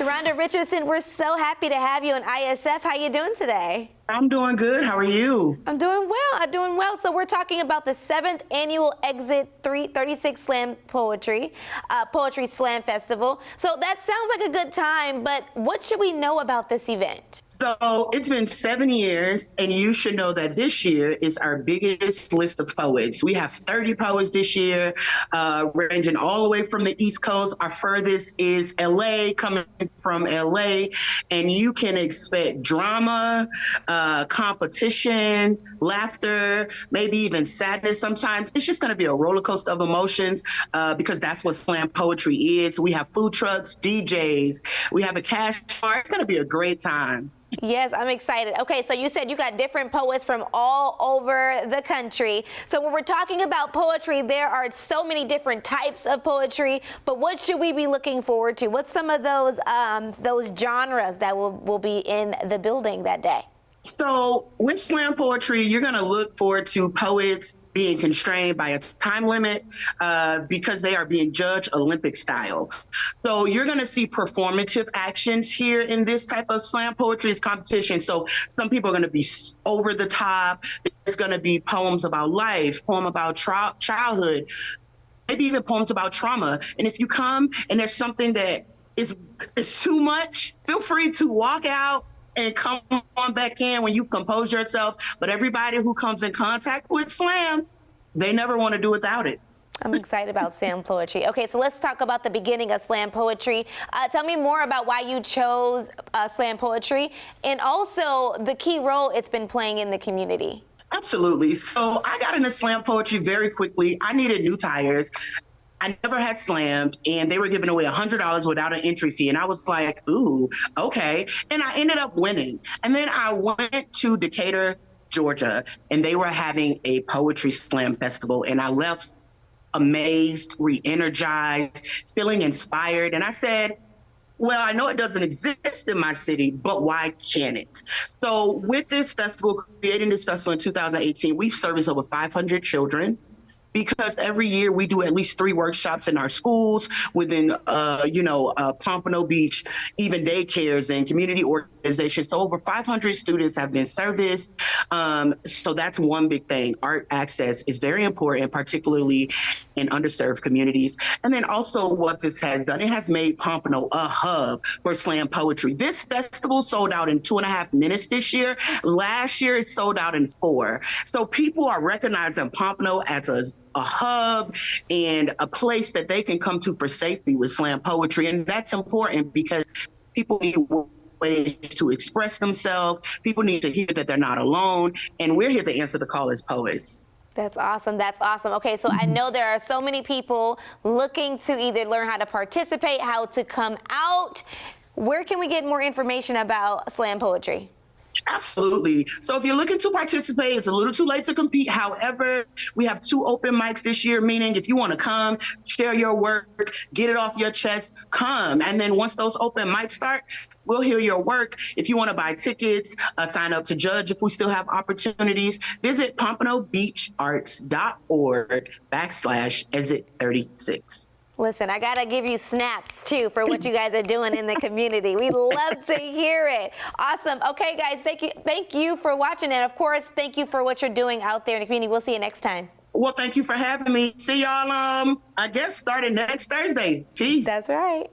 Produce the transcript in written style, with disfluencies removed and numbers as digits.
Rhonda Richardson, we're so happy to have you on ISF. How you doing today? I'm doing good. How are you? I'm doing well. I'm doing well. So we're talking about the 7th annual Exit 336 Slam Poetry Slam Festival. So that sounds like a good time, but what should we know about this event? So it's been 7 years, and you should know that this year is our biggest list of poets. We have 30 poets this year, ranging all the way from the East Coast. Our furthest is LA, coming from LA, and you can expect drama, competition, laughter, maybe even sadness sometimes. It's just going to be a roller coaster of emotions because that's what slam poetry is. We have food trucks, DJs, we have a cash bar. It's going to be a great time. Yes, I'm excited. Okay, so you said you got different poets from all over the country. So when we're talking about poetry, there are so many different types of poetry, but what should we be looking forward to? What's some of those genres that will be in the building that day? So with slam poetry, you're going to look forward to poets being constrained by a time limit because they are being judged Olympic style. So you're going to see performative actions here in this type of slam poetry competition. So some people are going to be over the top. It's going to be poems about life, poem about childhood, maybe even poems about trauma. And if you come and there's something that is too much, feel free to walk out and come on back in when you've composed yourself. But everybody who comes in contact with slam, they never want to do without it. I'm excited about slam poetry. Okay, so let's talk about the beginning of slam poetry. Tell me more about why you chose slam poetry and also the key role it's been playing in the community. Absolutely. So I got into slam poetry very quickly. I needed new tires. I never had slammed, and they were giving away $100 without an entry fee. And I was like, ooh, okay. And I ended up winning. And then I went to Decatur, Georgia, and they were having a poetry slam festival. And I left amazed, re-energized, feeling inspired. And I said, well, I know it doesn't exist in my city, but why can't it? So with this festival, creating this festival in 2018, we've serviced over 500 children. Because every year we do at least 3 workshops in our schools within, Pompano Beach, even daycares and community organizations. So over 500 students have been serviced. So that's one big thing. Art access is very important, particularly in underserved communities. And then also what this has done, it has made Pompano a hub for slam poetry. This festival sold out in 2.5 minutes this year. Last year it sold out in 4. So people are recognizing Pompano as a hub and a place that they can come to for safety with slam poetry. And that's important because people need ways to express themselves. People need to hear that they're not alone. And we're here to answer the call as poets. That's awesome. That's awesome. Okay, so I know there are so many people looking to either learn how to participate, how to come out. Where can we get more information about slam poetry? Absolutely. So if you're looking to participate, it's a little too late to compete. However, we have 2 open mics this year, meaning if you want to come, share your work, get it off your chest, come. And then once those open mics start, we'll hear your work. If you want to buy tickets, sign up to judge if we still have opportunities, visit pompanobeacharts.org/exit36. Listen, I got to give you snaps, too, for what you guys are doing in the community. We love to hear it. Awesome. Okay, guys, thank you for watching. And, of course, thank you for what you're doing out there in the community. We'll see you next time. Well, thank you for having me. See y'all, I guess, starting next Thursday. Peace. That's right.